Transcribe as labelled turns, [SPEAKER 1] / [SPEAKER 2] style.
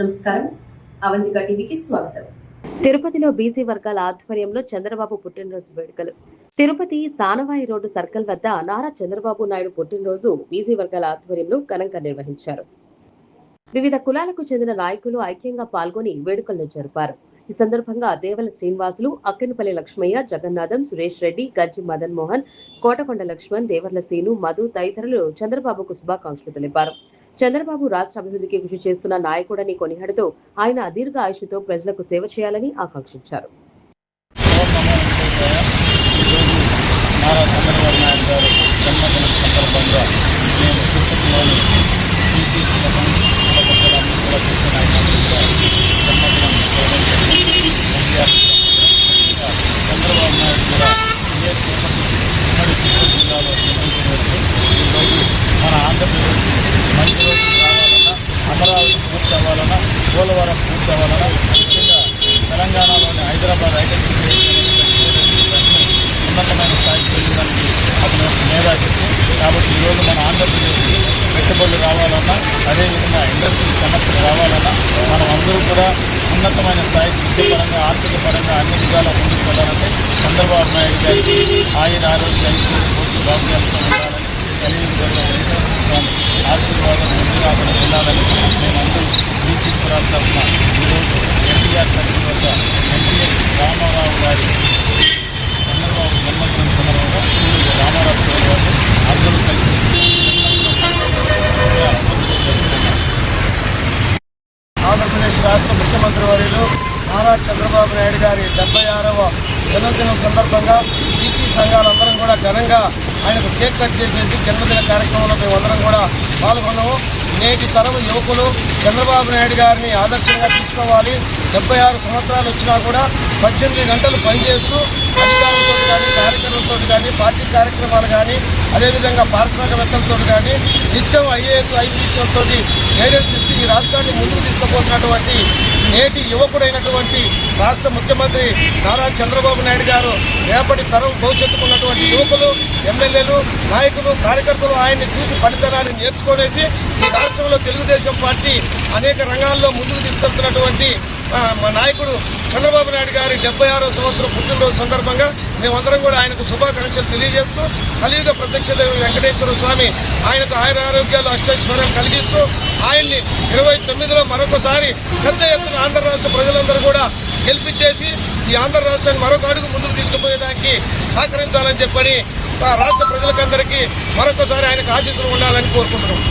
[SPEAKER 1] నమస్కారం, అవంతిక టీవీకి స్వాగతం.
[SPEAKER 2] తిరుపతిలో బీసీ వర్గాల ఆధ్వర్యంలో చంద్రబాబు పుట్టినరోజు వేడుకలు. తిరుపతి సానవాయి రోడ్డు సర్కిల్ వద్ద నారా చంద్రబాబు నాయుడు పుట్టినరోజు బీసీ వర్గాల ఆధ్వర్యంలో ఘనంగా నిర్వహించారు. వివిధ కులాలకు చెందిన నాయకులు ఐక్యంగా పాల్గొని వేడుకలను జరిపారు. ఈ సందర్భంగా దేవల శ్రీనివాసులు, అక్కినపల్లి లక్ష్మయ్య, జగన్నాథం, సురేష్ రెడ్డి, గజ్జి మదన్ మోహన్, కోటకొండ లక్ష్మణ్, దేవర్ల సీను, మధు తదితరులు చంద్రబాబుకు శుభాకాంక్షలు తెలిపారు. చంద్రబాబు రాష్ట్ర అభివృద్ధికి కృషి చేస్తున్న నాయకుడని కొనియాడుతూ ఆయన దీర్ఘ ఆయుష్తో ప్రజలకు సేవ చేయాలని ఆకాంక్షించారు.
[SPEAKER 3] అమరావతి పూర్తి అవ్వాలన్నా, పోలవరం పూర్తి అవ్వాలన్నా, ముఖ్యంగా తెలంగాణలోని హైదరాబాద్ ఐటెక్ సిటీ ఉన్నతమైన స్థాయికి వెళ్ళడానికి అతను మేధాశక్తి. కాబట్టి ఈరోజు మన ఆంధ్రప్రదేశ్కి పెట్టుబడులు రావాలన్నా, అదేవిధంగా ఇండస్ట్రీ సమస్యలు రావాలన్నా మనం అందరూ కూడా ఉన్నతమైన స్థాయికి విద్యపరంగా, ఆర్థిక పరంగా అన్ని విధాలా ముందుకు వెళ్ళాలంటే చంద్రబాబు నాయుడు గారికి ఆయుర ఆరోగ్య ఐశ్వర్య పూర్తి భాగ్యాలతో ఉండాలని, కలియుగంలో వెంకటేశ్వర స్వామి ఆశీర్వాదం ముందుగా వెళ్ళాలని మేమందరూ బీసీ కులాల తరఫున ఈరోజు ఎన్టీఆర్ సర్కిల్ వద్ద ఎన్టీఆర్ రామారావు గారి చంద్రబాబు జన్మదినం సందర్భంగా ఈరోజు రామారావు గారు అందరూ కలిసి ఆంధ్రప్రదేశ్ రాష్ట్ర ముఖ్యమంత్రి వర్యులు నారా చంద్రబాబు నాయుడు గారి 76వ జన్మదినం సందర్భంగా బీసీ సంఘాలందరం కూడా ఘనంగా ఆయనకు కేక్ కట్ చేసేసి జన్మదిన కార్యక్రమంలో మేమందరం కూడా పాల్గొన్నాము. నేటి తరం యువకులు చంద్రబాబు నాయుడు గారిని ఆదర్శంగా తీసుకోవాలి. 76 సంవత్సరాలు వచ్చినా కూడా 18 గంటలు పనిచేస్తూ అధికారులతో కానీ, కార్యకర్తలతో కానీ, పార్టీ కార్యక్రమాలు కానీ, అదేవిధంగా పారిశ్రామికవేత్తలతో కానీ నిత్యం ఐఏఎస్ ఐపీఎస్లతో గైడెన్స్ ఇచ్చి ఈ రాష్ట్రాన్ని ముందుకు తీసుకుపోతున్నటువంటి నేటి యువకుడైనటువంటి రాష్ట్ర ముఖ్యమంత్రి నారా చంద్రబాబు నాయుడు గారు రేపటి తరం భవిష్యత్తుకున్నటువంటి యువకులు, ఎమ్మెల్యేలు, నాయకులు, కార్యకర్తలు ఆయన్ని చూసి పనితనాన్ని నేర్చుకునేసి ఈ రాష్ట్రంలో తెలుగుదేశం పార్టీ అనేక రంగాల్లో ముందుకు తీసుకెళ్తున్నటువంటి మా నాయకుడు చంద్రబాబు నాయుడు గారి 76వ సంవత్సరం పుట్టినరోజు సందర్భంగా మేమందరం కూడా ఆయనకు శుభాకాంక్షలు తెలియజేస్తూ, కలియుగ ప్రత్యక్ష దైవం వెంకటేశ్వర స్వామి ఆయనకు ఆయుర ఆరోగ్యాలు అష్టైశ్వర్యం కలిగిస్తూ ఆయన్ని 29లో మరొకసారి పెద్ద ఎత్తున ఆంధ్ర రాష్ట్ర ప్రజలందరూ కూడా గెలిపించేసి ఈ ఆంధ్ర రాష్ట్రాన్ని మరొక అడుగు ముందుకు తీసుకుపోయేదానికి సహకరించాలని చెప్పని రాష్ట్ర ప్రజలకందరికీ మరొకసారి ఆయనకు ఆశీస్సులు ఉండాలని కోరుకుంటున్నాం.